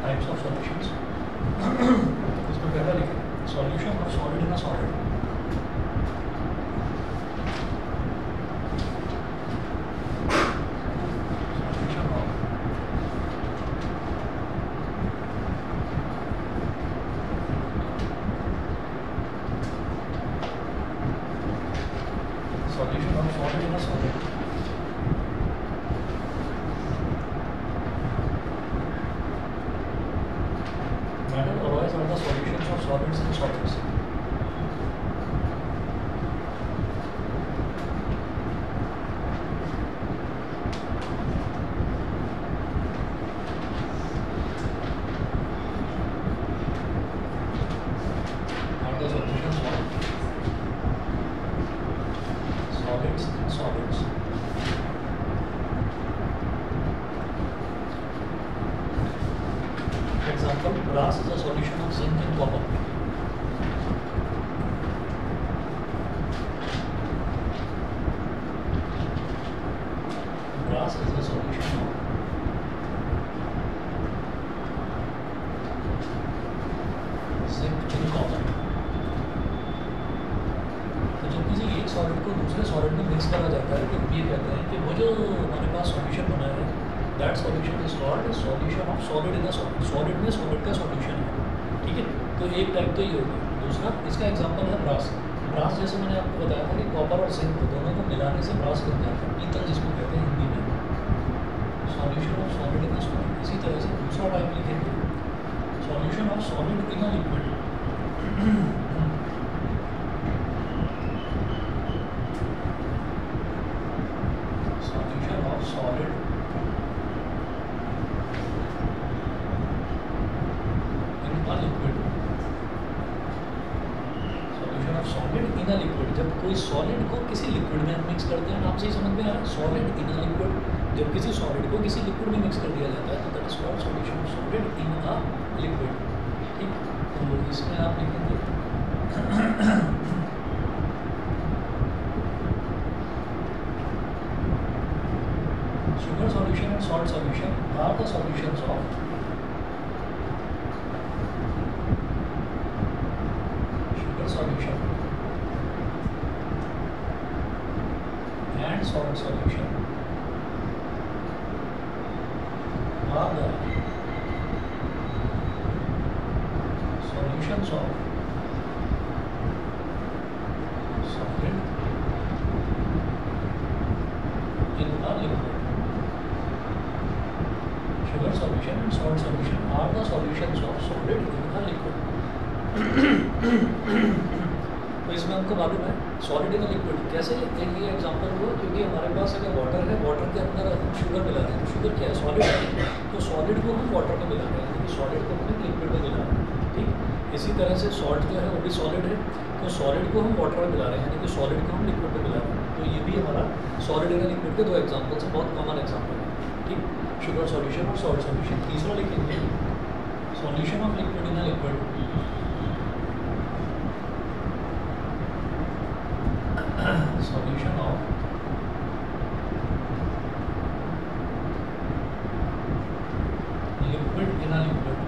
Types of solutions. इसमें पहला लिखें solution of solid in a solid. Solution of solid in a solid. Matter alloys are the solutions of solids in solids. Are the solutions of solids in solids. Example, brass is a solution of zinc and copper. Brass is a solution of zinc and copper. तो जब किसी एक solid को दूसरे solid में mix करा जाता है तो ये कहते हैं कि वो जो हमारे पास सॉल्यूशन बना है that solution is called solution of solid in a solid. Solid में सॉलिड का सॉल्यूशन है, ठीक है। तो एक टाइप तो ये होगा। दूसरा इसका एग्जांपल है ब्रास। ब्रास जैसे मैंने आपको बताया था कि कॉपर और जिंक दोनों को मिलाने से ब्रास बन जाता है, पीतल जिसको कहते हैं हिंदी में, solution of solid in a solid. इसी तरह से दूसरा टाइप लिखेंगे solution of solid in a liquid. solid in a liquid. Solution of solid in a liquid, जब कोई सॉलिड को किसी लिक्विड में हम मिक्स करते हैं, आप सही समझ में आ रहा है। सॉलिड इन अ लिक्विड, जब किसी सॉलिड को किसी लिक्विड में मिक्स कर दिया जाता है तो that is called solution of solid in a liquid, ठीक। तो इसमें आप लिखेंगे sugar solution and salt solution are the solutions of sugar solution and salt solution are the solutions of solid in a liquid. Sugar solution and salt solution are the solutions of solid in a liquid. तो इसमें हमको मालूम है solid in a liquid कैसे। एक ये example हुआ क्योंकि हमारे पास अगर वाटर है, वाटर के अंदर हम शुगर मिला रहे हैं, तो शुगर क्या है, सॉलिड है। तो सॉलिड को हम वाटर में मिला रहे हैं, यानी कि सॉलिड को हम लिक्विड में मिला रहे हैं, ठीक। इसी तरह से सॉल्ट जो है वो भी सॉलिड है, तो सॉलिड को हम वाटर में मिला रहे हैं, यानी कि सॉलिड को हम लिक्विड में मिला रहे हैं। तो ये भी हमारा सॉलिड इन अ लिक्विड के दो एग्जाम्पल्स हैं, बहुत कॉमन एग्जाम्पल है, ठीक। शुगर सॉल्यूशन और सॉल्ट सॉल्यूशन। तीसरा लिखेंगे solution of liquid in a liquid. Solution of liquid in a liquid.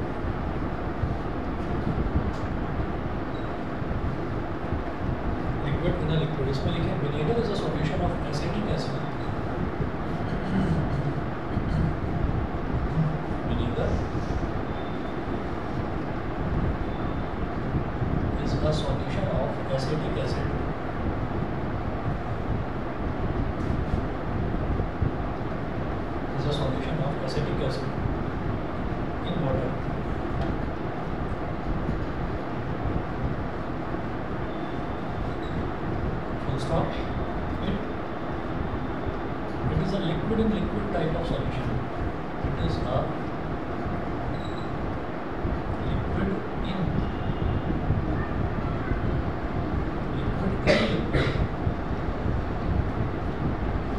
Liquid in a liquid, इसमें लिखें vinegar is a solution of acetic acid. is a solution of acetic acid. Is a solution of acetic acid in water. Full stop. It is a liquid in liquid type of solution. It is a liquid in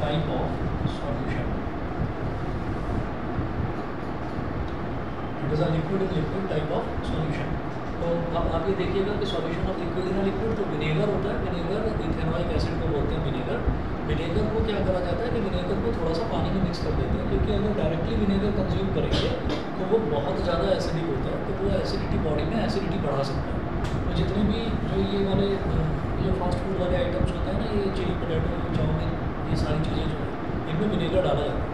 type of solution. It is a liquid in liquid type of solution. तो आप ये देखिएगा कि solution of liquid in liquid तो vinegar होता है, vinegar ethanoic acid को बोलते हैं विनेगर। विनेगर को क्या करा जाता है कि विनेगर को थोड़ा सा पानी में मिक्स कर देते हैं, क्योंकि अगर डायरेक्टली विनेगर कंज्यूम करेंगे तो वो बहुत ज़्यादा एसिडिक होता है, तो वो एसिडिटी बॉडी में एसिडिटी बढ़ा सकता है। तो जितने भी जो ये वाले जो फास्ट फूड वाले आइटम्स होते हैं ना, ये चिली पोटैटो, चाउमीन, ये सारी चीज़ें जो है इनमें विनेगर डाला जाता है।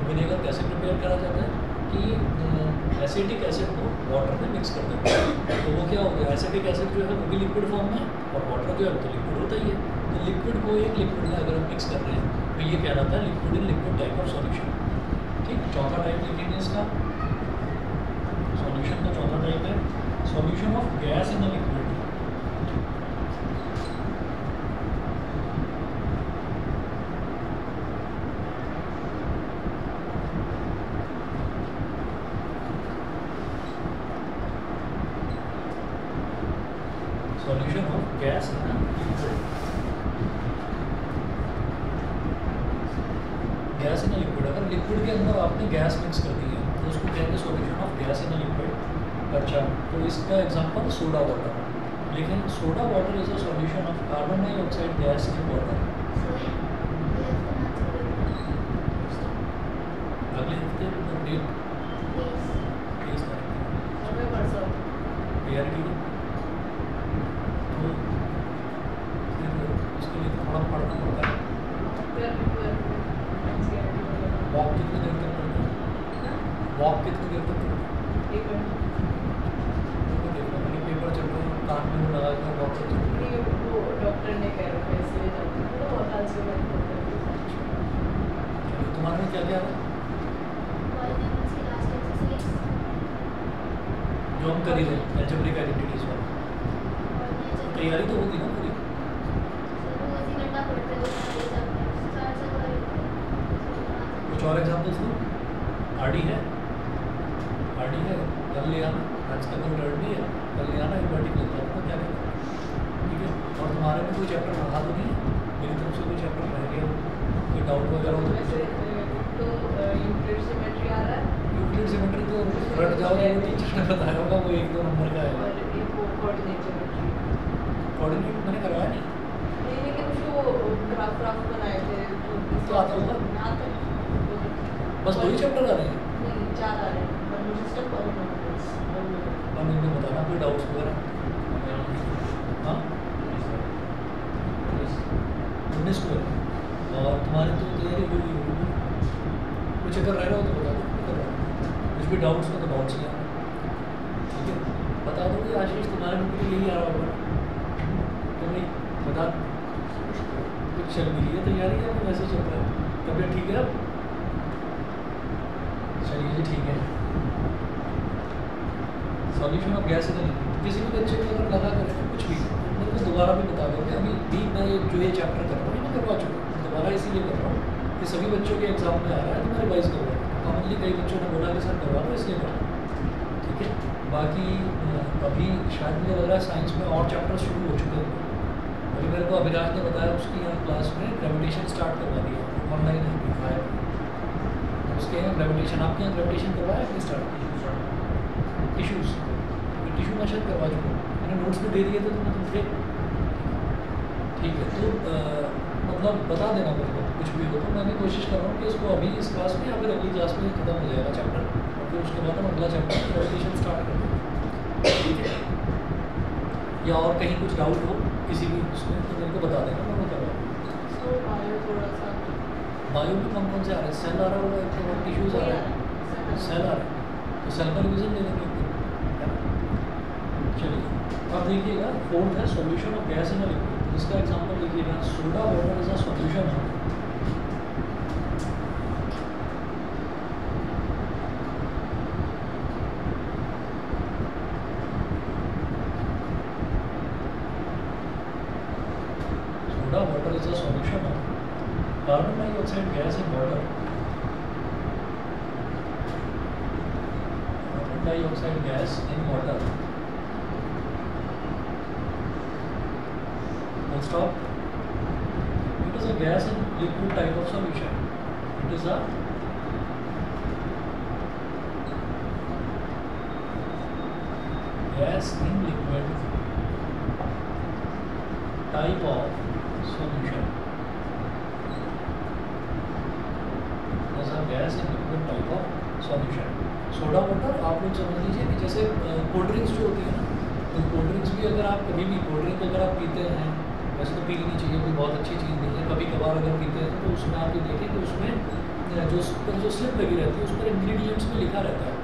विनेगर कैसे प्रिपेयर करा जाता है कि एसिटिक एसिड को वाटर में मिक्स कर देते हैं, तो वो क्या हो गया, एसिटिक एसिड जो है वो भी लिक्विड फॉर्म में, और वाटर जो है तो लिक्विड होता ही है। तो लिक्विड को एक लिक्विड में अगर हम मिक्स कर रहे हैं तो ये कहलाता है liquid in liquid type of solution. ठीक, चौथा टाइप लिखेंगे इसका, सॉल्यूशन का चौथा टाइप है solution of gas in a liquid. Solution of gas in a liquid, gas in a liquid. अगर लिक्विड के अंदर आपने गैस मिक्स कर दी है तो उसको कहेंगे solution of gas in a liquid. अच्छा, तो इसका एग्जांपल सोडा वाटर, लेकिन soda water is a solution of carbon dioxide gas in water. अगले हफ्ते डेट 23 तारीख तैयारी की, तो फिर उसके लिए थोड़ा पढ़ना पड़ता है। वॉक कितनी देर तक करते हैं, वॉक कितनी देर तक करते हैं, पेपर चल रहा है, कान में लगा के वॉक करते हैं। वो डॉक्टर ने कह रखा है इसलिए जाती हूँ, तो बहुत आज से मैं तुम्हारे में क्या क्या है जो हम कर ही रहे हैं, एल्जेब्रिक आइडेंटिटीज वाला, तैयारी तो होगी ना पूरी। कुछ और एग्जाम्पल्स दो, आरडी है, आरडी है, कल ले आना, आज का कल आरडी है, कल ले आना, एक बार निकल जाओ, क्या करना, ठीक है। और तुम्हारे में कोई चैप्टर रहा तो नहीं है, मेरी तरफ से कोई चैप्टर रह गया, कोई डाउट वगैरह हो तो यूक्लिड सिमेट्री आ रहा है, यूक्लिड सिमेट्री तो रट जाओगे, वो टीचर ने बताया होगा, वो 1-2 नंबर का है। और एक वो कोऑर्डिनेट सिमेट्री, कोऑर्डिनेट मैंने करवाया नहीं, लेकिन उसको ग्राफ बनाए थे तो आता होगा, बस 2 ही चैप्टर आ रहे हैं। नहीं 4 आ रहे हैं, पर मुझे सिस्टम कॉम्पोनेंट्स और मुझे बताना कोई डाउट्स वगैरह। हाँ 19 को है, और तुम्हारी तो तैयारी हुई होगी, कुछ अगर रह रहा हो तो बता दो, कुछ भी डाउट्स हो तो डाउट्स ही आना, ठीक है। बता दो कि आशीष तुम्हारे में भी यही आ रहा होगा, तो नहीं बता, कुछ चल भी है तैयारी है, वैसे चल रहा है, तबीयत ठीक है अब, चलिए जी ठीक है। सॉल्यूशन ऑफ गैस इन किसी भी बच्चे को अगर लगा करें कुछ भी, मेरे को दोबारा भी बता दोगे, अभी भी मैं ये चैप्टर कर रहा हूँ मैं करवा चुका हूँ, दोबारा इसीलिए कर रहा हूँ कि सभी बच्चों के एग्जाम में आ रहा है तो मैं रिवाइज करवा रहा हूँ। कॉमनली कई बच्चों ने बोला कि सर करवा दो, इसलिए कर रहा हूँ, ठीक है। बाकी अभी शायद मुझे लग रहा है साइंस में और चैप्टर शुरू हो चुके हैं। अभी मेरे को अभिराज ने बताया उसकी यहाँ क्लास में ग्रेविटेशन स्टार्ट करवा दिया, ऑनलाइन है दिखाया, उसके यहाँ ग्रेविटेशन, आपके यहाँ ग्रेविटेशन करवाया कि स्टार्ट, टिश्यूज़, टिश्यू मैं शायद करवा चुका हूँ, मैंने नोट्स भी दे दिए थे तो मैं तुमसे, ठीक है। तो मतलब बता देना मेरे को कुछ भी हो, तो मैं भी कोशिश कर रहा हूँ कि इसको अभी इस क्लास में या फिर अगली क्लास में खत्म हो जाएगा चैप्टर, और फिर उसके बाद हम अगला चैप्टर ग्रेविटेशन स्टार्ट कर देंगे, ठीक है। या और कहीं कुछ डाउट हो किसी भी उसमें तो मेरे को बता देना, मैं वो करवा दूँ। थोड़ा सा बायो में कौन से आ रहे हैं, सेल आ रहा होगा, एक टिश्यूज़ आ रहा है, सेल आ रहा है, तो सेल का रिविजन ले लेंगे। चलिए अब देखिएगा, फोर्थ है solution of gas in a liquid, इसका एग्जांपल देखिएगा, soda water is a solution of, soda water is a solution of carbon dioxide gas in water. Carbon dioxide gas in water. Full stop. It is a gas in liquid type of solution. It is a gas in liquid type of solution. As a gas in liquid type of solution. Soda water आप लोग समझ लीजिए कि जैसे cold drinks जो होती है ना, तो कोल्ड ड्रिंक्स भी अगर आप कभी भी कोल्ड ड्रिंक अगर आप पीते हैं, वैसे तो पीनी नहीं चाहिए, कोई बहुत अच्छी चीज़ नहीं है, कभी कभार अगर पीते हैं तो उसमें आप ये देखें कि उसमें जो स्लिप लगी रहती है उस पर इंग्रेडिएंट्स में लिखा रहता है।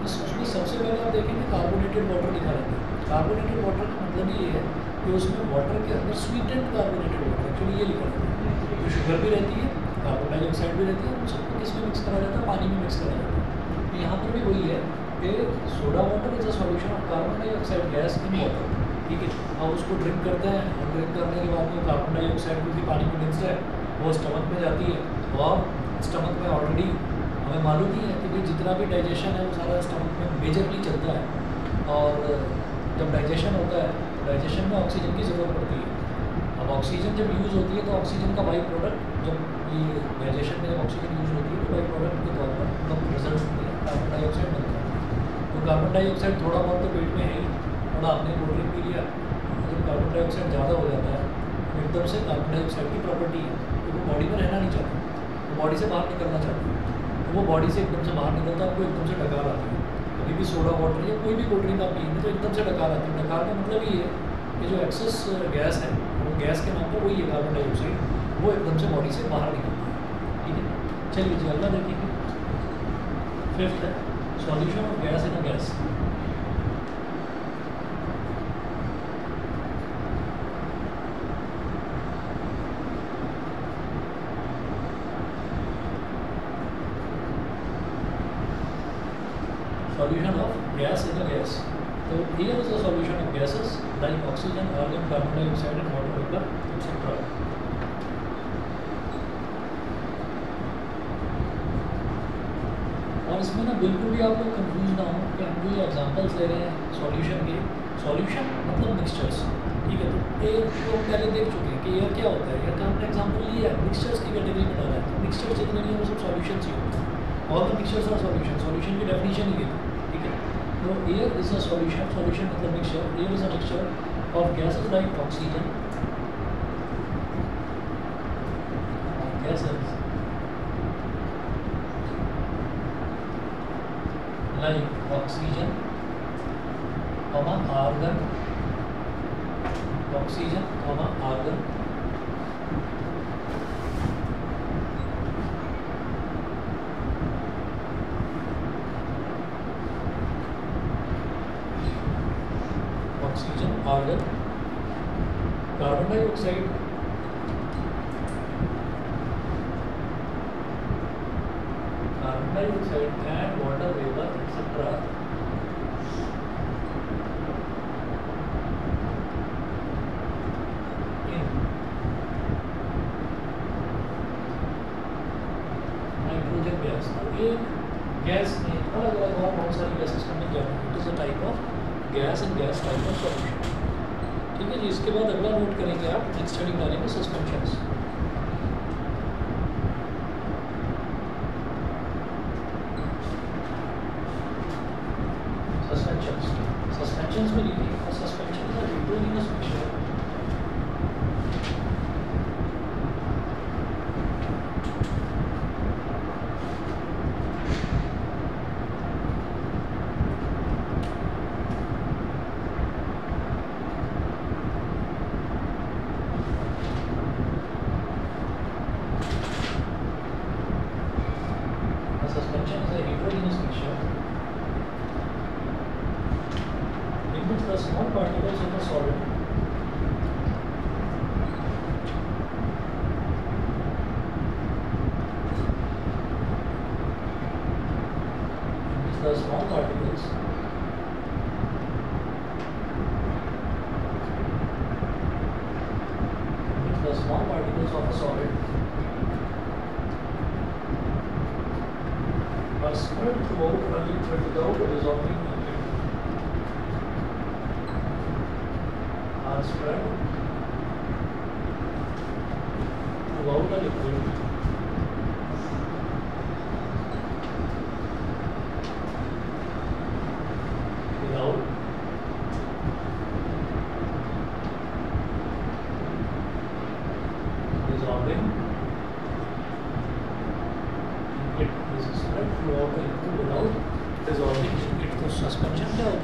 उसमें सबसे पहले आप देखेंगे कार्बोनेटेड वाटर लिखा रहता है। कार्बोनेटेड वाटर का मतलब ये है कि उसमें वाटर के अंदर स्वीटेंड कार्बोनेटेड वाटर, एक्चुअली ये लिखा रहता है। तो शुगर भी रहती है, कार्बन डाइऑक्साइड भी रहती है, उन सबको किस में मिक्स करा जाता है? पानी में मिक्स करा जाता है। यहाँ पर भी वही है कि soda water is a solution of carbon dioxide gas in water, ठीक है। अब उसको ड्रिंक करते हैं और ड्रिंक करने के बाद में कार्बन डाइऑक्साइड क्योंकि पानी में मिक्स है वो स्टमक में जाती है और स्टमक में ऑलरेडी हमें मालूम ही है कि भाई जितना भी डाइजेशन है वो सारा स्टमक में मेजरली चलता है। और जब डाइजेशन होता है तो डाइजेशन में ऑक्सीजन की ज़रूरत पड़ती है। अब ऑक्सीजन जब यूज़ होती है तो ऑक्सीजन का बाई प्रोडक्ट, जब ये डाइजेशन में जब ऑक्सीजन यूज़ होती है तो बाई प्रोडक्ट के तौर पर मतलब रिजल्ट होते हैं कार्बन डाइऑक्साइड बनता है। तो कार्बन डाइऑक्साइड थोड़ा बहुत तो पेट में है ही, थोड़ा आपने कोल्ड ड्रिंक पी लिया, जब कार्बन डाइऑक्साइड ज़्यादा हो जाता है तो एकदम से कार्बन डाइऑक्साइड की प्रॉपर्टी है कि वो बॉडी में रहना नहीं चाहता, वो बॉडी से बाहर निकलना चाहता है। तो वो बॉडी से एकदम से बाहर निकलता है, आपको एकदम से डकार आती है। कभी भी सोडा वाटर या कोई भी कोल्ड ड्रिंक आप पिएंगे तो एकदम से डकार आती है। डकार का मतलब ये है कि जो एक्सेस गैस है वो गैस के नाम पर वही है कार्बन डाइऑक्साइड, वो एकदम से बॉडी से बाहर निकलता है, ठीक है। चलिए जी अगला देखेंगे। फिफ्थ है solution of gas in a gas. Solution of gas in a gas. So here is the solution of gases like oxygen, argon, carbon dioxide and water vapor, etc. और इसमें ना बिल्कुल भी आप लोग कंफ्यूज ना हो कि हम जो ये एग्जांपल्स ले रहे हैं सॉल्यूशन के, सॉल्यूशन मतलब मिक्सचर्स, ठीक है। तो एयर को हम पहले देख चुके हैं कि एयर क्या होता है, एयर का हमने एग्जांपल लिया है, मिक्सचर्स की कैटेगरी में डाला है। तो मिक्सचर्स जितने भी हैं वो सब सॉल्यूशंस ही होते हैं। All the mixtures are solution, solution की डेफिनेशन ही है, ठीक है। तो air is a solution, solution मतलब mixture. Air is a mixture of gases like oxygen, gases like oxygen, argon, oxygen, argon, oxygen, argon, carbon dioxide, and water vapor, etc. in nitrogen gas. एक gas में अलग अलग और बहुत सारी gases का मिल जाएगा। It is a type of gas and gas type of solution, ठीक है जी। इसके बाद अगला नोट करेंगे आप नेक्स्ट स्टडी करेंगे सस्पेंशंस। Suspensions में लिखिए, और suspension is a heterogeneous mixture the small particles of a solid the small particles of a solid are spread throughout a liquid without dissolving the liquid. Are spread throughout a liquid without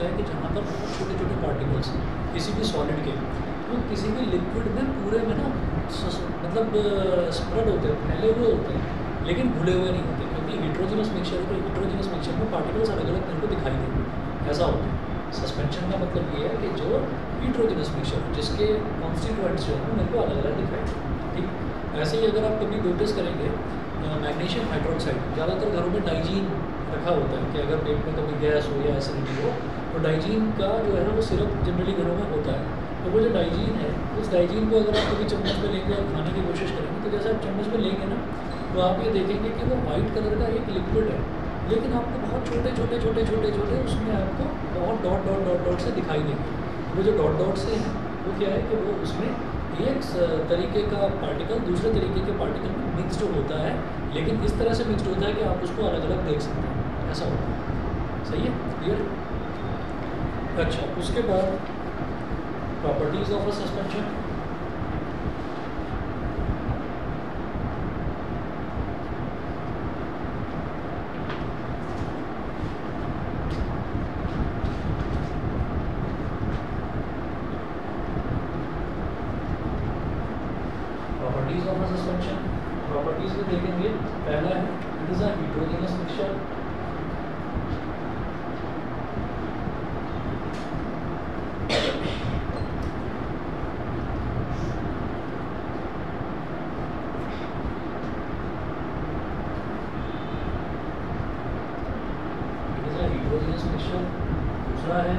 है कि जहाँ पर बहुत छोटे छोटे particles किसी भी solid के वो किसी भी लिक्विड में पूरे में ना मतलब स्प्रेड होते हैं, फैले हुए होते हैं, लेकिन घुले हुए नहीं होते, क्योंकि हिट्रोजिनस मिक्सचर है, तो हिट्रोजिनस मिक्सचर में पार्टिकल्स अलग अलग मेरे को दिखाई देंगे, ऐसा होता है। सस्पेंशन का मतलब ये है कि जो हिट्रोजिनस मिक्सचर जिसके कॉन्स्टिट्यूएंट्स जो है मेरे को अलग अलग दिखाई देंगे, ठीक। ऐसे ही अगर आप कभी नोटिस करेंगे मैग्नीशियम हाइड्रोक्साइड, ज़्यादातर घरों में डाइजीन रखा होता है कि अगर पेट में कभी गैस हो या एसिडिटी हो तो डाइजीन का जो है वो सिरप जनरली घरों में होता है। तो वो जो डाइजीन है, उस डाइजीन को अगर आप कभी चम्मच में लेंगे और खाने की कोशिश करेंगे तो जैसे आप चम्मच में लेंगे ना तो आप ये देखेंगे कि वो वाइट कलर का एक लिक्विड है, लेकिन आपको बहुत छोटे छोटे छोटे छोटे छोटे उसमें आपको बहुत डॉट डॉट डॉट डॉट से दिखाई देंगे। वो जो डॉट डॉट से हैं वो क्या है कि वो उसमें एक तरीके का पार्टिकल दूसरे तरीके के पार्टिकल में मिक्सड होता है, लेकिन इस तरह से मिक्सड होता है कि आप उसको अलग अलग देख सकते हैं, ऐसा होता है। सही है, क्लियर? अच्छा, उसके बाद properties of a suspension. Properties of a suspension, properties में देखेंगे, पहला है it is a heterogeneous mixture. दूसरा है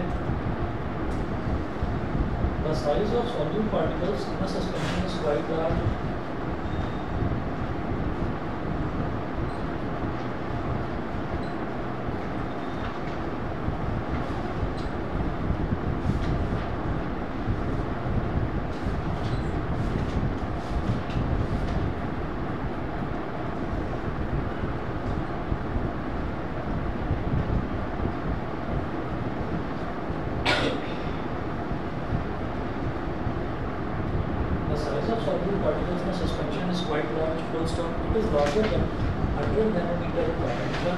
the size of solute particles in a suspension is quite large. Solute particles in a suspension is quite large, full stop. It is larger than 100 nanometer diameter.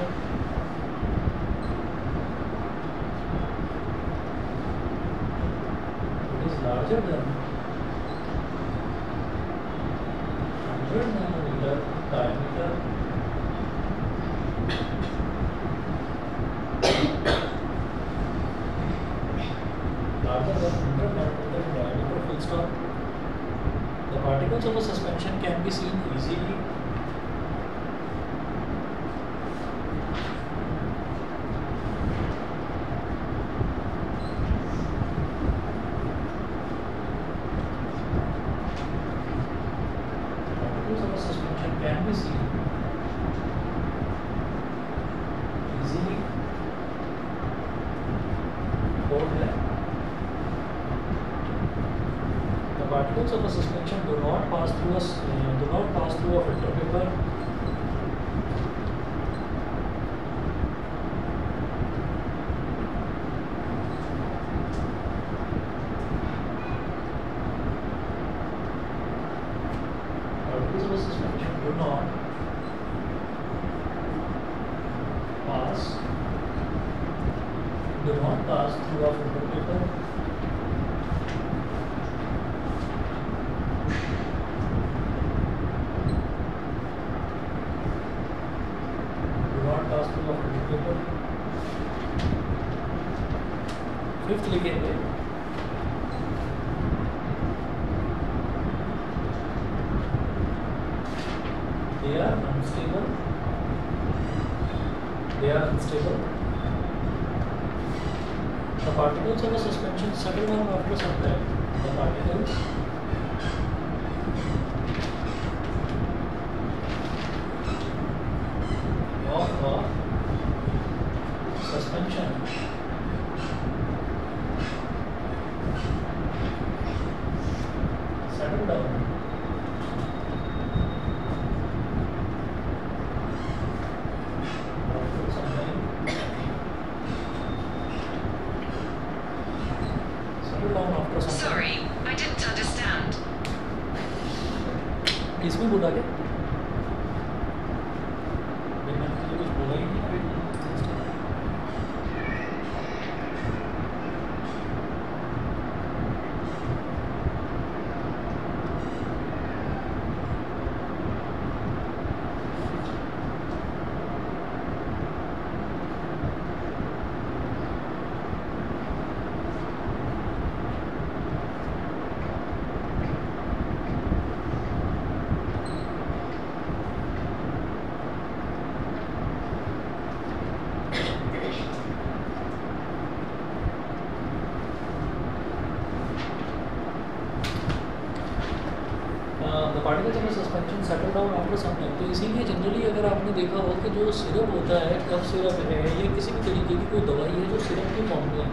It is larger than 100 nanometer diameter. Larger than 100 nanometer diameter, full stop. The particles of a suspension can be seen easily. Particles of a suspension can be seen easily. Fourth है, the particles of a suspension do not pass through a filter paper. Particles of a suspension do not pass through a filter paper. Fifth लिखेंगे, they are unstable. The particles of a suspension settle down after some time. The particles of a suspension settle down after some time. Settle down after some time. Sorry, I didn't understand. इसमें बोला क्या? मैंने कुछ बोला ही नहीं। में suspension settle down after some time. तो इसीलिए जनरली अगर आपने देखा हो कि जो सिरप होता है, कफ सिरप है या किसी भी तरीके की कोई दवाई है जो सिरप की फॉर्म में है,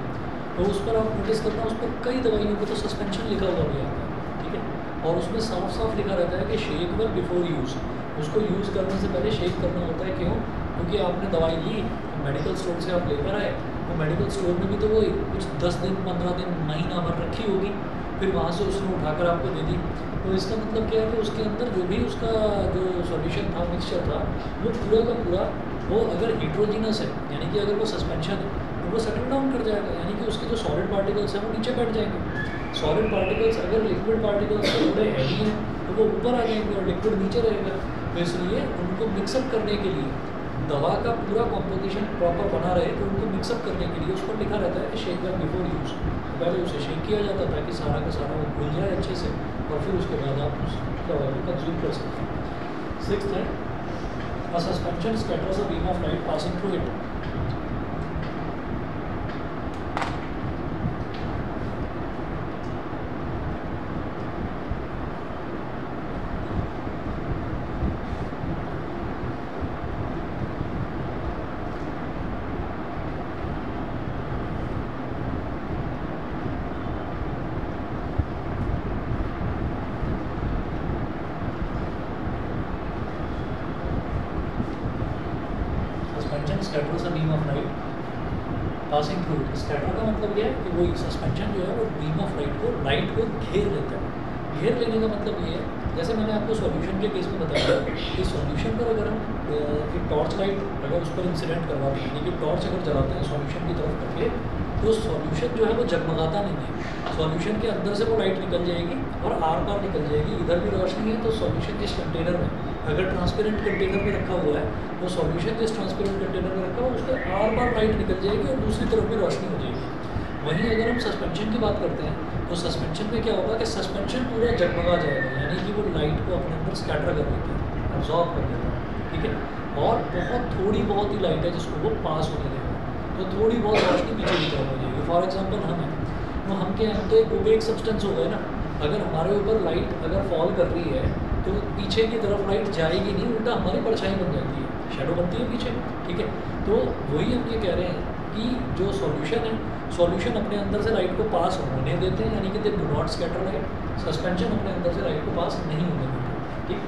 तो उस पर आप नोटिस करना, उस पर कई दवाइयों पर तो सस्पेंशन लिखा हुआ भी आता है, ठीक है। और उसमें साफ साफ लिखा रहता है कि शेक वेल बिफोर यूज़, उसको यूज़ करने से पहले शेक करना होता है। क्यों? क्योंकि आपने दवाई ली, मेडिकल स्टोर से आप लेकर आए, वो मेडिकल स्टोर में भी तो वो कुछ 10 दिन 15 दिन महीना भर रखी होगी, फिर वहाँ से उसने उठाकर आपको दे दी। तो इसका मतलब क्या है कि उसके अंदर जो भी उसका जो सॉल्यूशन था, मिक्सचर था, वो पूरा का पूरा, वो अगर हीट्रोजीनस है, यानी कि अगर वो सस्पेंशन है, तो वो सेटल डाउन कर जाएगा, यानी कि उसके जो सॉलिड पार्टिकल्स हैं वो नीचे बैठ जाएंगे। सॉलिड पार्टिकल्स अगर लिक्विड पार्टिकल्स से थोड़े हैवी हैं तो वो ऊपर आ जाएंगे और लिक्विड नीचे रहेगा। तो इसलिए उनको मिक्सअप करने के लिए, दवा का पूरा कॉम्पोजिशन प्रॉपर बना रहे, तो उनको मिक्सअप करने के लिए उस पर लिखा रहता है कि शेक वेल बिफोर यूज़। पहले उसे शेक किया जाता था कि सारा का सारा वो घुल जाए अच्छे से, और फिर उसके बाद आप उस दवा को कंज्यूम कर सकते हैं। 6th है a suspension scatters a beam of light passing through it. Scatter सा beam of light passing through. Scatter का मतलब यह है कि वो सस्पेंशन जो है वो बीम ऑफ लाइट को घेर लेता है। घेर लेने का मतलब ये है, जैसे मैंने आपको सॉल्यूशन के केस में बताया कि सॉल्यूशन पर अगर हम एक टॉर्च लाइट अगर उस पर इंसिडेंट करवाते हैं, यानी कि टॉर्च अगर जलाते हैं सॉल्यूशन की तरफ करके, तो सॉल्यूशन जो है वो जगमगाता नहीं है। सॉल्यूशन के अंदर से वो लाइट निकल जाएगी और आर पार निकल जाएगी। इधर भी रोशनी है तो सॉल्यूशन जिस कंटेनर में, अगर ट्रांसपेरेंट कंटेनर में रखा हुआ है, तो सॉल्यूशन जिस ट्रांसपेरेंट कंटेनर में रखा हुआ है उसके आर पार लाइट निकल जाएगी और दूसरी तरफ भी रोशनी हो जाएगी। वहीं अगर हम सस्पेंशन की बात करते हैं तो सस्पेंशन में क्या होगा कि सस्पेंशन पूरा जगमगा जाएगा, यानी कि वो लाइट को अपने अंदर स्कैटर कर देता है, एब्जॉर्ब कर देता है, ठीक है। और थोड़ी बहुत ही लाइट है जिसको वो पास होने देगा, तो थोड़ी बहुत रोशनी पीछे की तरफ हो जाएगी। फॉर एग्जाम्पल हम हैं, तो हम क्या हम तो एक ओपेक सब्सटेंस हो गए ना, अगर हमारे ऊपर लाइट अगर फॉल कर रही है तो पीछे की तरफ लाइट जाएगी नहीं, उल्टा हमारी परछाई बन जाती है, शैडो बनती है पीछे, ठीक है। तो वही हम ये कह रहे हैं कि जो सॉल्यूशन है, सॉल्यूशन अपने अंदर से लाइट को पास होने देते हैं, यानी कि they do not scatter light. Suspension अपने अंदर से लाइट को पास नहीं होने देते, ठीक।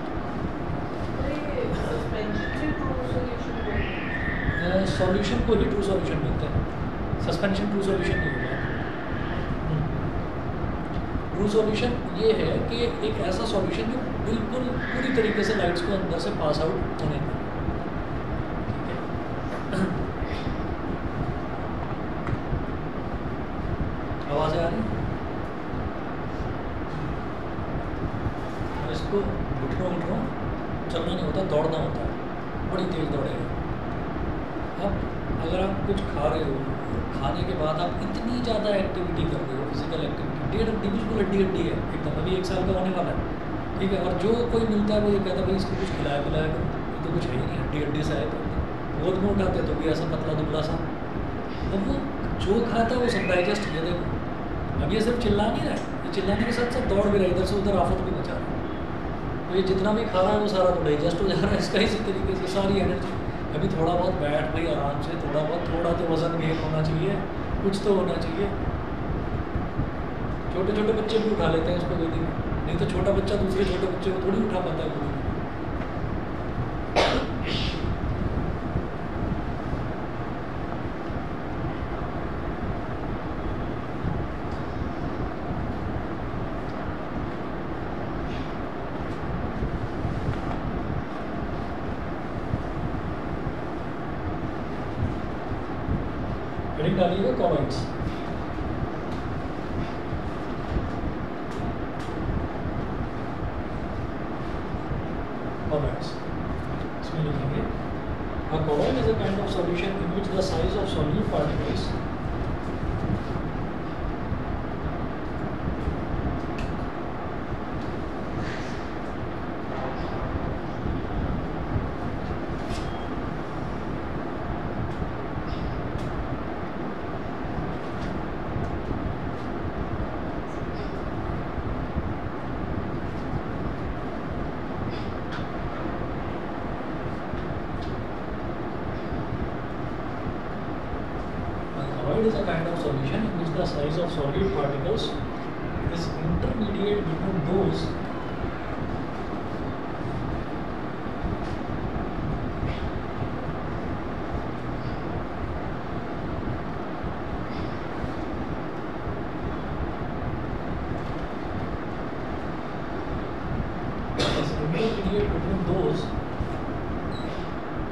सॉल्यूशन को ही ट्रू सॉल्यूशन मिलते हैं, सस्पेंशन ट्रू सॉल्यूशन नहीं होगा। ट्रू सॉल्यूशन ये है कि एक ऐसा सॉल्यूशन जो बिल्कुल पूरी तरीके से लाइट्स को अंदर से पास आउट होने दें, ठीक है। आवाज़ें आ रही, इसको घुटनों चलना नहीं होता, दौड़ना होता है, बड़ी तेज़ दौड़ेगा। अब अगर आप कुछ खा रहे हो, खाने के बाद आप इतनी ज़्यादा एक्टिविटी कर रहे हो, फिजिकल एक्टिविटी, डेढ़ हड्डी बिल्कुल हड्डी है एकदम, अभी 1 साल का होने वाला है, ठीक है। और जो कोई मिलता है वो ये कहता है भाई इसको कुछ खिलाया पिलाया करो, ये तो कुछ है ही नहीं, हड्डी से आए। तो गोद में उठाते तो भी ऐसा पतला दुबला सा, अब वो जो खाता है वो सब डाइजेस्ट किया। देखो अब ये सिर्फ चिल्ला नहीं रहा है, ये चिल्लाने के साथ साथ दौड़ भी रहा है, इधर से उधर आफत भी मचा रहा है। तो ये जितना भी खा रहा है वो सारा तो डाइजेस्ट हो जा रहा है इसका, इसी तरीके से सारी एनर्जी। अभी थोड़ा बहुत बैठ भाई आराम से, थोड़ा तो वज़न गेन होना चाहिए, कुछ तो होना चाहिए। छोटे छोटे बच्चे भी उठा लेते हैं इसको गोदी में, नहीं तो छोटा बच्चा दूसरे छोटे बच्चे को थोड़ी उठा पाता है गोदी में। हेडिंग डालिएगा कॉमेंट्स। Comments. इसमें लिखेंगे a colloid is a kind of solution in which the size of solute particles the size of solid particles is intermediate between those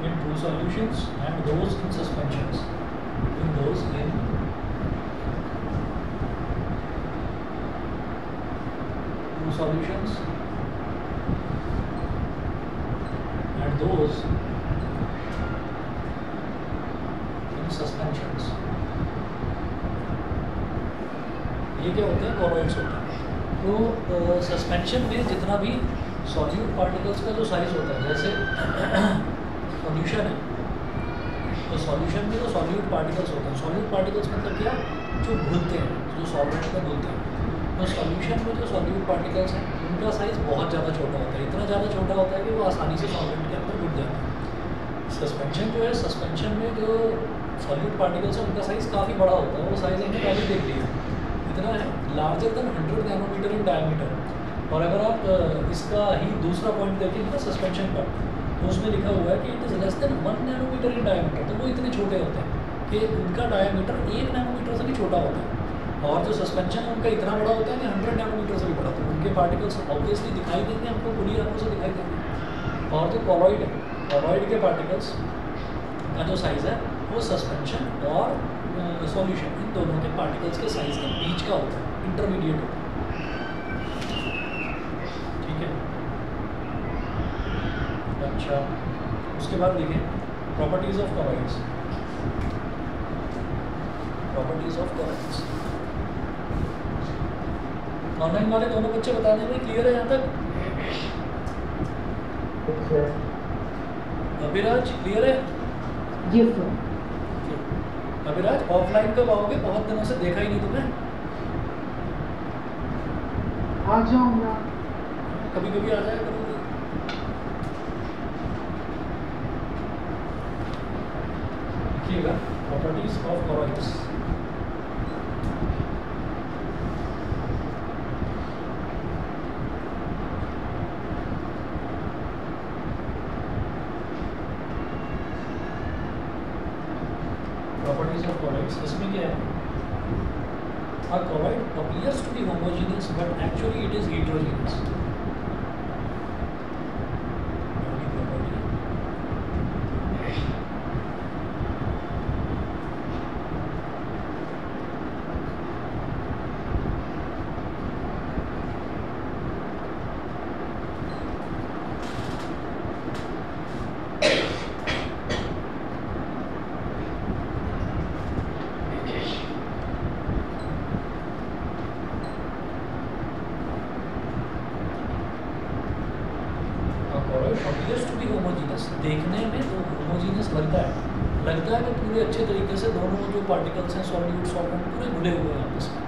in true solutions and those in suspensions. Between those in true solutions and those in suspensions. ये क्या होते हैं? Colloids होते हैं। तो suspension में जितना भी सॉल्यूट पार्टिकल्स का जो साइज होता है, जैसे सॉल्यूशन है तो सॉल्यूशन में जो सॉल्यूट पार्टिकल्स होते हैं, सॉल्यूट पार्टिकल्स मतलब क्या, जो घुलते हैं, जो सॉल्वेंट में घुलते हैं। तो सॉल्यूशन में जो सॉल्यूट पार्टिकल्स हैं उनका साइज बहुत ज़्यादा छोटा होता है, इतना ज़्यादा छोटा होता है कि वो आसानी से सॉल्वेंट के अंदर घुल जाता है। सस्पेंशन जो है, सस्पेंशन में जो सॉल्यूट पार्टिकल्स हैं उनका साइज़ काफ़ी बड़ा होता है। वो साइज़ हमने पहले देख लिया, इतना है, larger than 100 nanometre in diameter. और अगर आप इसका ही दूसरा पॉइंट देखेंगे ना सस्पेंशन का, तो उसमें लिखा हुआ है कि it is less than 1 nanometre in diameter. तो वो इतने छोटे होते हैं कि उनका डायमीटर 1 नैनोमीटर से भी छोटा होता है। और जो सस्पेंशन है उनका इतना बड़ा होता है कि 100 नैनोमीटर से भी बड़ा। तो उनके पार्टिकल्स ऑब्वियसली दिखाई देंगे हमको, खुली आंखों से दिखाई देंगे। और जो कॉलॉइड है, कॉलॉइड के पार्टिकल्स का जो साइज़ है वो सस्पेंशन और सॉल्यूशन इन दोनों के पार्टिकल्स के साइज़ के बीच का होता है, इंटरमीडिएट होता है। ठीक है, अच्छा, उसके बाद देखें properties of colloids. Properties of colloids online वाले दोनों बच्चे बताने में क्लियर है यहाँ तक? अभिराज क्लियर है? जी सर। अभिराज ऑफलाइन कब आओगे? बहुत दिनों से देखा ही नहीं तुम्हें। आ जाऊंगा। कभी कभी आ जाया करोगे। देखिएगा properties of colloids. Properties of colloids इसमें क्या है? A colloid appears to be homogeneous but actually it is heterogeneous. appears to be homogeneous, देखने में तो homogeneous लगता है कि पूरे अच्छे तरीके से दोनों जो पार्टिकल्स हैं सॉल्यूट सॉल्वेंट पूरे घुले हुए हैं आपस में,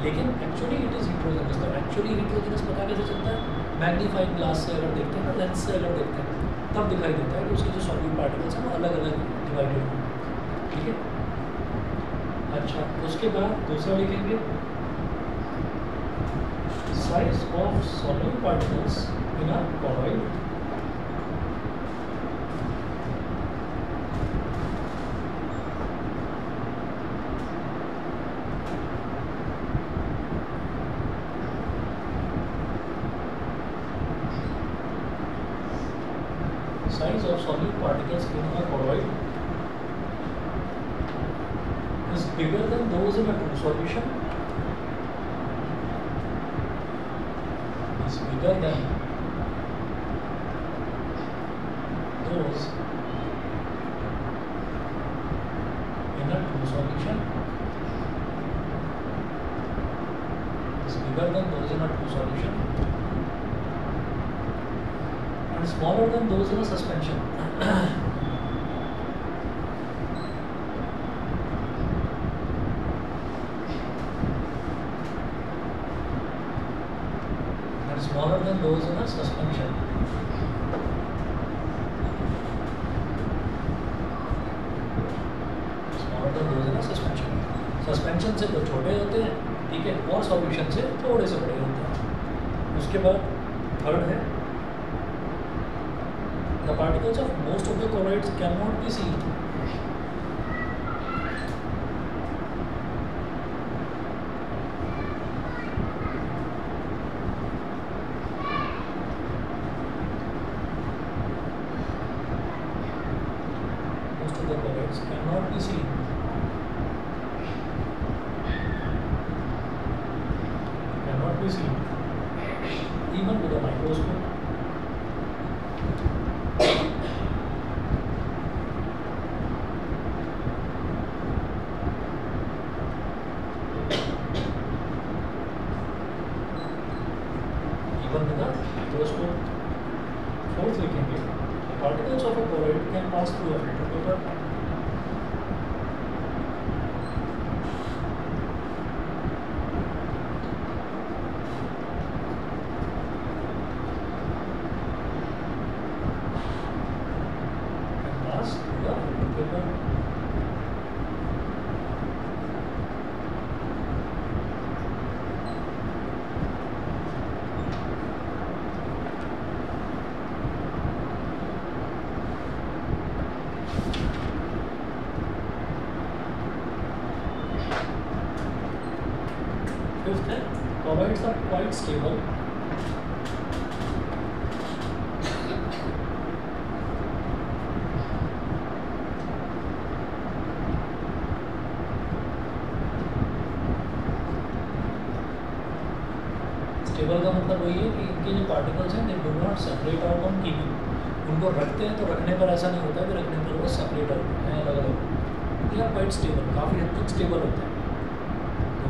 लेकिन एक्चुअली इट इज़ हीट्रोजेनस। तो एक्चुअली हीट्रोजेनस पता कैसे चलता है? मैग्नीफाइड ग्लास से अगर देखते हैं ना, लेंस से अगर देखते हैं तब दिखाई देता है कि उसके जो सॉल्यूट पार्टिकल्स हैं वो अलग अलग डिवाइडेड हैं। ठीक है, अच्छा, उसके बाद दूसरा लिखेंगे size of solute particles in a colloid size of solute particles in a colloid is bigger than those in a true solution, is bigger than those in a true solution, is bigger than those in a true solution and smaller than those in a suspension. And smaller than those in a suspension. Smaller than those in a suspension. Suspension dimension से तो छोटे होते हैं, ठीक है, और solution से थोड़े से बड़े होते हैं। उसके बाद थर्ड है the particles of most of the colloids can not be seen. Cannot be seen. Cannot be seen even with a microscope. Even with a microscope. Fourth लिखेंगे, particles of a colloid can pass through a filter paper. Fifth है, colloids are quite stable. Stable का मतलब वही है कि इनके जो particles हैं they do not separate out on keeping. उनको रखते हैं तो रखने पर ऐसा नहीं होता कि रखने पर वो सेपरेट आउट होते हैं अलग अलग। ये क्वाइट स्टेबल, काफ़ी हद तक स्टेबल होते हैं। तो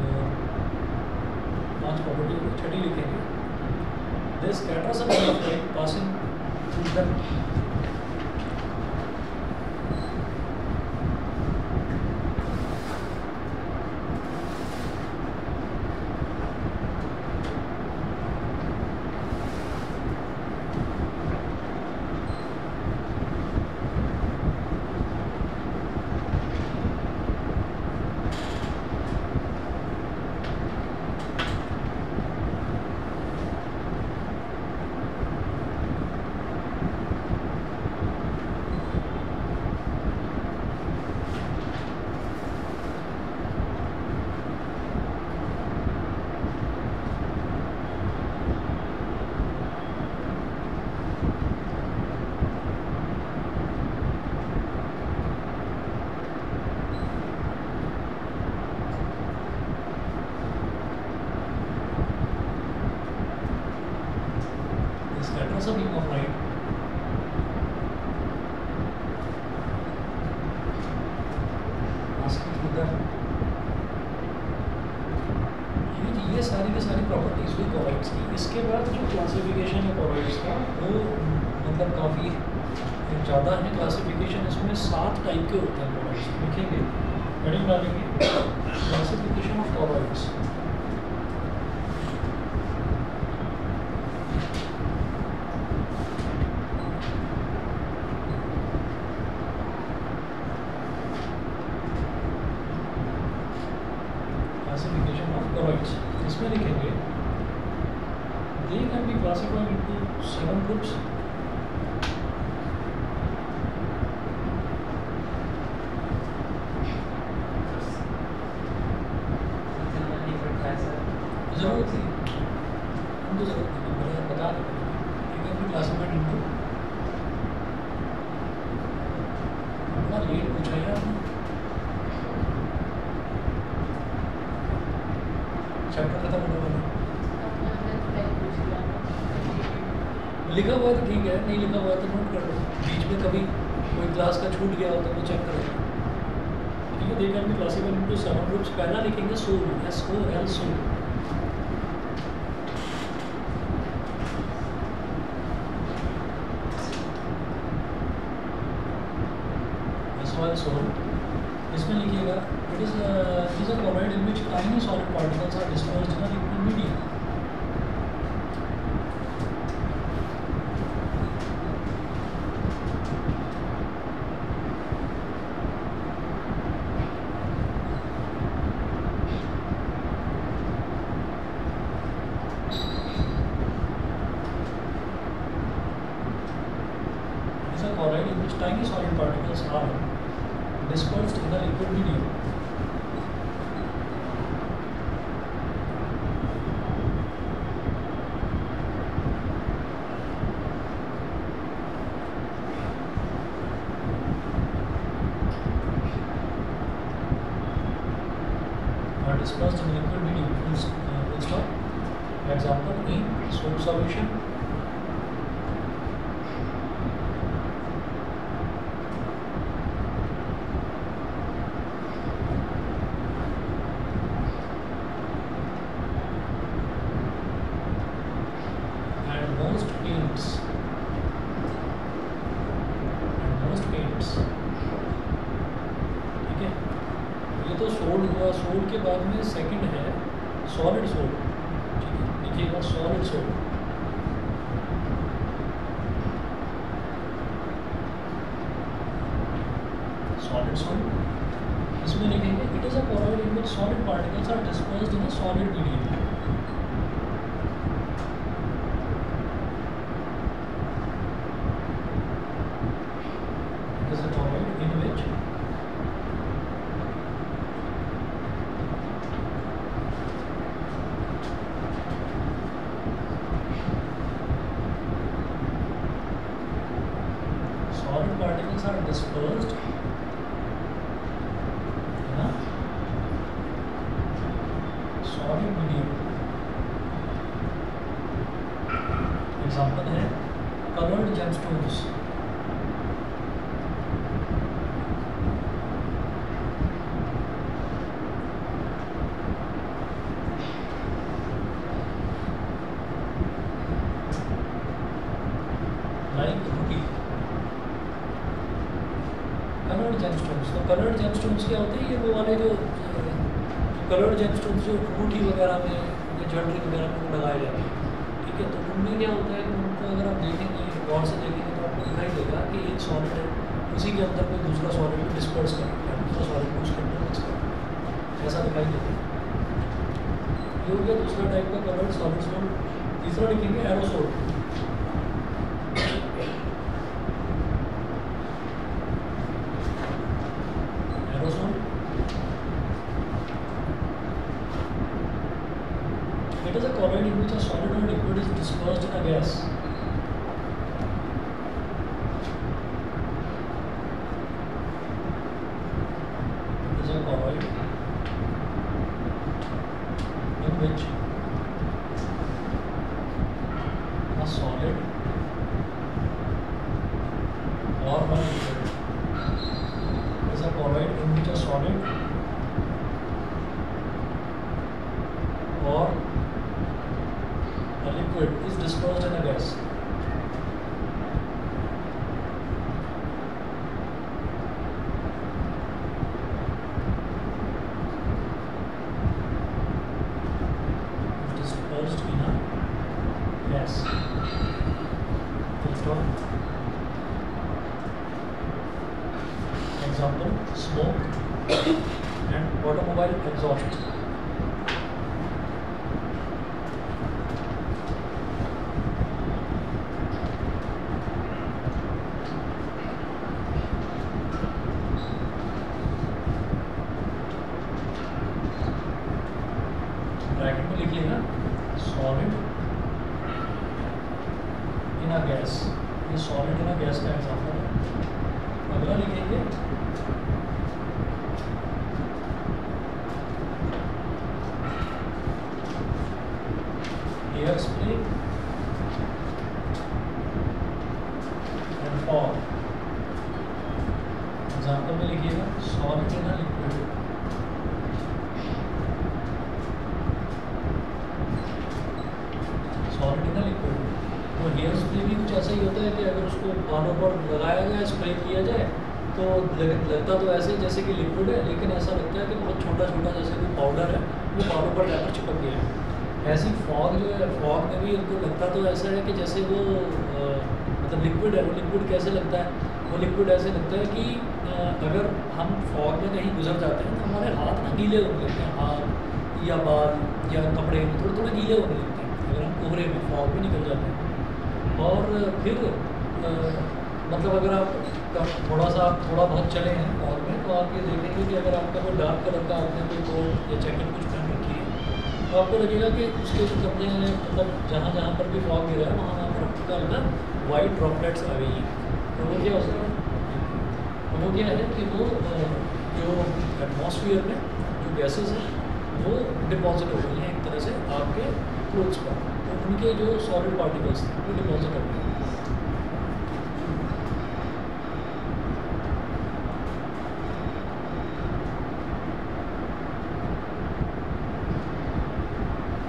5 प्रॉपर्टी छठी लिखेंगे, this scatters a light of light passing through the scatters a beam of light passing through the ये सारी की सारी प्रॉपर्टीज हुई कॉलॉइड्स की। इसके बाद जो क्लासिफिकेशन है कॉलॉइड्स का वो मतलब काफ़ी ज़्यादा है क्लासिफिकेशन। इसमें 7 टाइप के होते हैं कॉलॉइड्स, लिखेंगे हेडिंग डालेंगे classification of colloids. Classification of colloids इसमें लिखेंगे दे can be classified into 7 groups. जरूरत थी उनको, जरूरत थी मैंने बता दें दे कैन बी क्लासिफाइड इनटू, इतना लेट पूछा है आपने, चैप्टर खत्म होने वाला। लिखा हुआ है तो ठीक है, नहीं लिखा हुआ है तो नोट कर लो, बीच में कभी कोई क्लास का छूट गया हो तो वो चेक कर लो। ठीक है, they can be classified into 7 groups. पहला लिखेंगे sol, SOL sol. SOL sol इसमें लिखिएगा it is a colloid in which tiny solid particles are dispersed in a liquid medium. in liquid medium. Full stop. Example in soap solution. ठीक है, ये तो sold हुआ. Sold के बाद में सेकंड है सॉलिड सोल्ड. ठीक है, लिखिएगा सॉलिड सोल्ड. सॉलिड सोल्ड इसमें लिखेंगे it is a colloid in which solid particles are dispersed in a solid medium. Solid particles are dispersed in a solid medium. Example है colored gemstones. Like ruby. Coloured gemstones. तो coloured gemstones क्या होते हैं? ये वो वाले जो coloured gemstones जो अंगूठी वगैरह में या ज्वेलरी वगैरह में लगाए जाते हैं. ठीक है, तो उनमें क्या होता है कि उनको अगर आप देखेंगे गौर से देखेंगे तो आपको दिखाई देगा कि एक सॉलिड है, उसी के अंदर कोई दूसरा सॉलिड को डिस्पर्स करता है, दूसरा सॉलिड को उसके अंदर मिक्स करता है, ऐसा दिखाई देता है. ये हो गया दूसरा टाइप का कलर्ड सॉलिड सोल्ड. तीसरा लिखेंगे aerosol. It is a colloid in which a solid or liquid is dispersed in a gas. It is a colloid in which a solid or a liquid. It is a colloid in which a solid or a liquid is dispersed in a gas. Dispersed in a gas. Full stop. Example: smoke and automobile exhaust. Bracket में लिखिएगा solid in a gas. ये solid in a gas का example है. अगला लिखेंगे air spray and fog. Example में लिखिएगा solid in a liquid. Solid in a liquid. तो हेयर स्प्रे भी कुछ ऐसा ही होता है कि अगर उसको बालों पर लगाया जाए, स्प्रे किया जाए, तो लगता तो ऐसे जैसे कि लिक्विड है, लेकिन ऐसा लगता है कि बहुत छोटा छोटा जैसे कोई पाउडर है वो बालों पर जाकर चिपक गया है. ऐसी फॉग जो है, फॉग में भी उनको लगता तो ऐसा है कि जैसे वो मतलब लिक्विड है. वो लिक्विड कैसे लगता है? वो लिक्विड ऐसे लगता है कि अगर हम फॉग में कहीं गुजर जाते हैं तो हमारे हाथ ना गीले होने लगते हैं, हाथ या बाल या कपड़े थोड़े थोड़े गीले होने लगते हैं अगर हम कोहरे में फॉग में निकल जाते हैं. और फिर मतलब अगर आप थोड़ा बहुत चले हैं फॉग में, तो आप ये देखेंगे कि अगर आपका कोई डार्क कलर का आपने कोई कोट या जैकेट कुछ पहन रखी है, तो आपको लगेगा कि उसके जो कपड़े हैं, मतलब जहाँ जहाँ पर भी फॉग गिरा है वहाँ पर हल्का हल्का वाइट ड्रॉपलेट्स आ गई हैं. तो वो क्या होता है? वो क्या है कि वो जो एटमॉस्फेयर में जो गैसेस हैं वो डिपॉजिट हो गई हैं एक तरह से आपके क्लोथ्स पर, तो उनके जो सॉलिड पार्टिकल्स थे वो डिपॉजिट हो गए।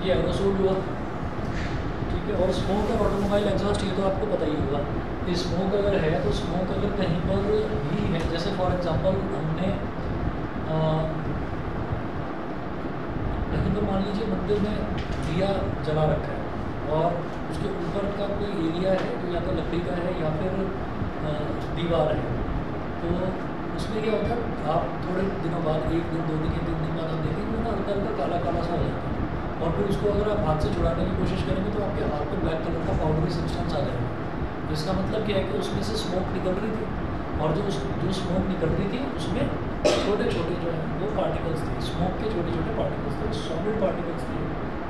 ये एरोसोल हुआ, ठीक है। और स्मोक और ऑटोमोबाइल एग्जॉस्ट ये तो आपको पता ही होगा कि स्मोक अगर है तो स्मोक अगर कहीं पर भी है, जैसे फॉर एग्जांपल हमने कहीं पर मान लीजिए मंदिर में दिया जला रखा है और उसके ऊपर का कोई एरिया है जो या तो लकड़ी का है या फिर दीवार है, तो उसमें क्या होता है आप थोड़े दिनों बाद, 1 दिन 2 दिन या 3 दिन बाद आप देखेंगे ना हल्का हल्का काला काला सा हो जाता है, और फिर उसको अगर आप हाथ से छुड़ाने की कोशिश करेंगे तो आपके हाथ पे ब्लैक कलर का पाउडरी सब्सटेंस आ जाएगा। तो इसका मतलब क्या है कि उसमें से स्मोक निकल रही थी, और जो स्मोक निकल रही थी उसमें छोटे छोटे जो है वो पार्टिकल्स थे, स्मोक के छोटे छोटे पार्टिकल्स थे, सॉलिड पार्टिकल्स थे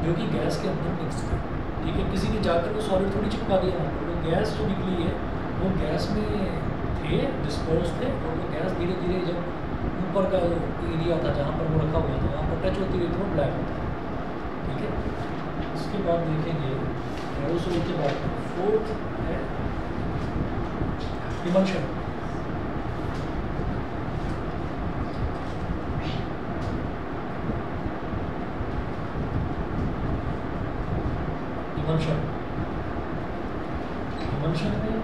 जो कि गैस के अंदर मिक्स थे, ठीक है। किसी ने जाकर वो सॉलिड थोड़ी चिपका दिया, वो गैस जो निकली है वो गैस में थे, डिस्पोज थे, और वो गैस धीरे धीरे जब ऊपर का एरिया था जहाँ पर वो रखा हुआ था वहाँ पर टच होती रही तो वो ब्लैक होता है, ठीक है। इसके बाद देखेंगे एरोसोल के बाद 4th है इमल्शन। इमल्शन में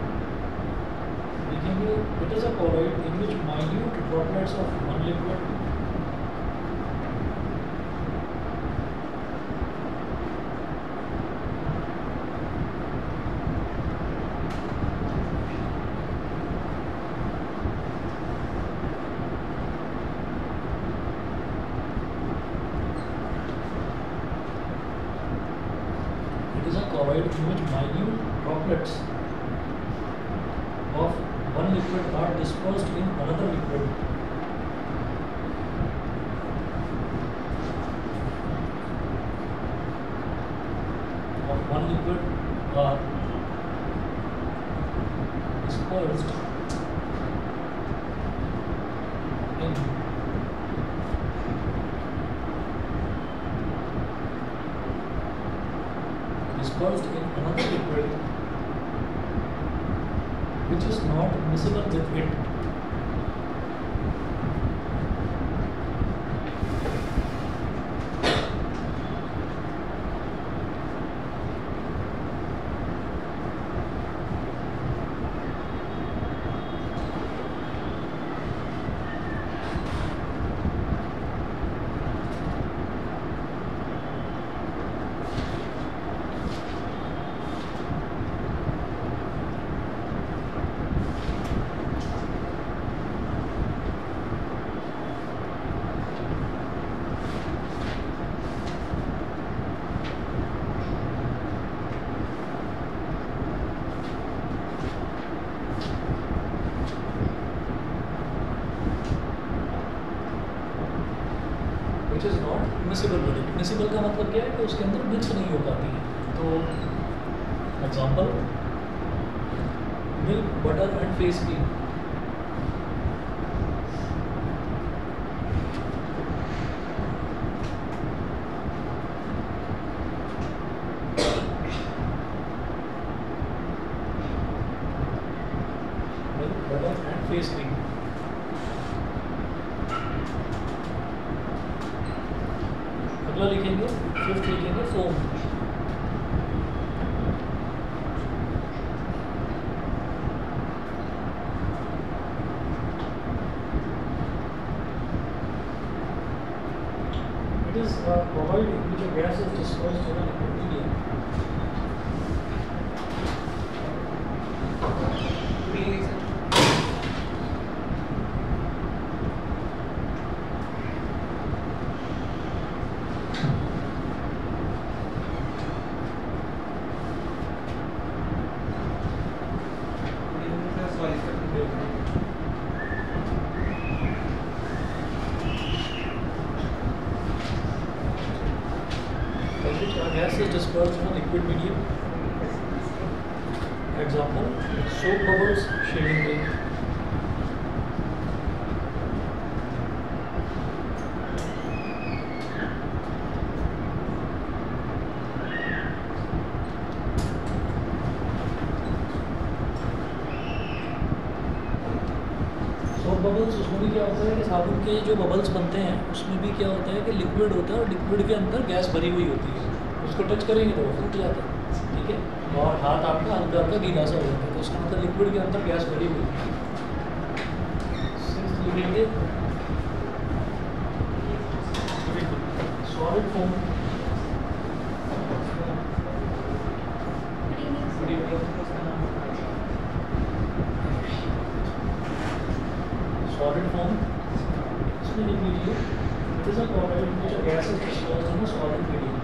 देखेंगे it is a colloid in which minute droplets of one liquid in which minute droplets of one liquid are dispersed in another liquid. Of one liquid are dispersed in another liquid which is not miscible with it. Which is not miscible with it. Miscible का मतलब क्या है कि उसके अंदर mix नहीं हो पाती है। तो example milk, butter and face cream. Milk, butter and face cream. अगला लिखेंगे 5th लिखेंगे foam. It is a colloid in which a gas is dispersed in a liquid medium. Gas is dispersed in a liquid medium. Example: soap bubbles, shaving cream. Bubbles, उसमें भी क्या होता है कि साबुन के जो बबल्स बनते हैं उसमें भी क्या होता है कि लिक्विड होता है और लिक्विड के अंदर गैस भरी हुई होती है, उसको टच करेंगे तो वो फूट जाता है, ठीक है, और हाथ आपका हल्का हल्का गीला सा हो जाता है, तो उसका मतलब लिक्विड के अंदर गैस भरी हुई है। लिखेंगे सॉलिड फॉर्म, सॉलिड फॉर्म इसमें लिख लीजिए it is a product in which gas is disposed in a solid medium.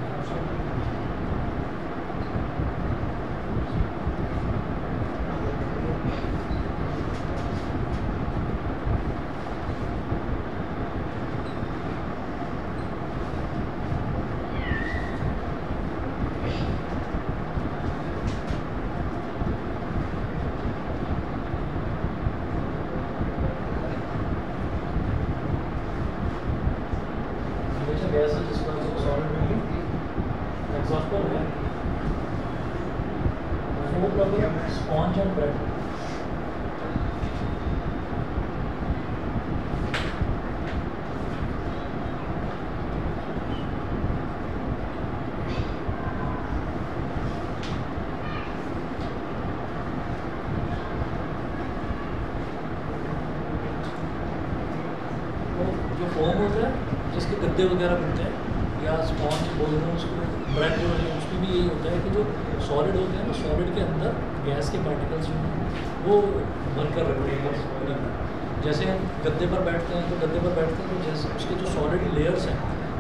Gas है जिसका सॉलिड मीडियम एग्जांपल है foam rubber, sponge and bread. जो फोम होता है जिसके गद्दे वगैरह बनते हैं या स्पॉन्ज बोल रहे हैं उसको, ब्रेड बोल रहे हैं, उसमें भी यही होता है कि जो सॉलिड होते हैं ना, सॉलिड के अंदर गैस के पार्टिकल्स जो हैं वो भरकर रखते हैं पूरी। जैसे हम गद्दे पर बैठते हैं तो जैसे उसके जो सॉलिड लेयर्स हैं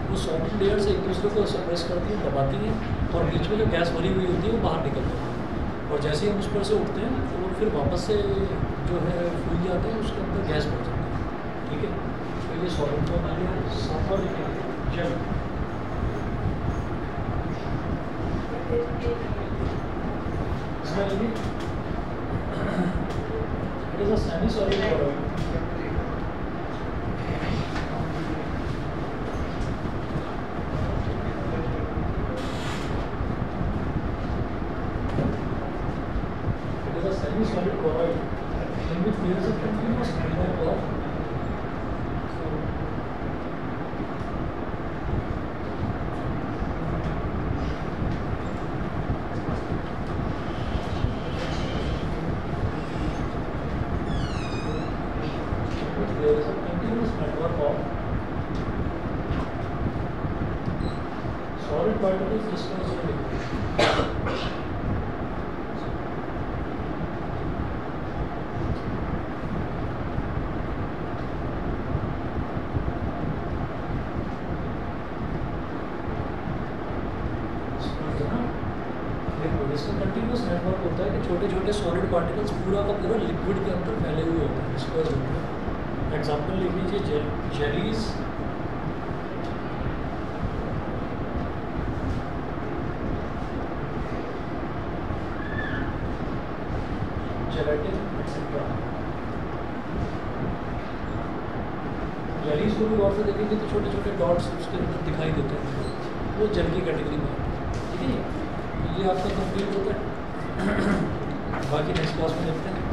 वो सॉलिड लेयर्स एक दूसरे को प्रेस करती हैं, दबाती हैं और बीच में जो गैस भरी हुई होती है वो बाहर निकल जाती है, और जैसे ही हम उस पर से उठते हैं तो वो फिर वापस से जो है फूल जाते हैं, उसके अंदर गैस भर जाती है, ठीक है। तो ये सॉलिड फॉर्म आ गया। सफर जल इसमें it is a semi solid product semi-solid colloid in which there is a continuous network of solid particles dispersed in liquid. इसका कंटिन्यूस नेटवर्क होता है कि छोटे छोटे सॉलिड पार्टिकल्स पूरा का पूरा लिक्विड के अंदर फैले हुए होते हैं, डिस्पर्स होते हैं। एग्जाम्पल लिख लीजिए जेलीज, जेलेटिन एक्सेट्रा। जेलीज को भी गौर से देखेंगे तो छोटे छोटे डॉट्स उसके अंदर दिखाई देते हैं, वो जेल की कैटेगरी में आते हैं, ठीक है। ये आपका कंप्लीट होता है। बाकी नेक्स्ट क्लास में देखते हैं।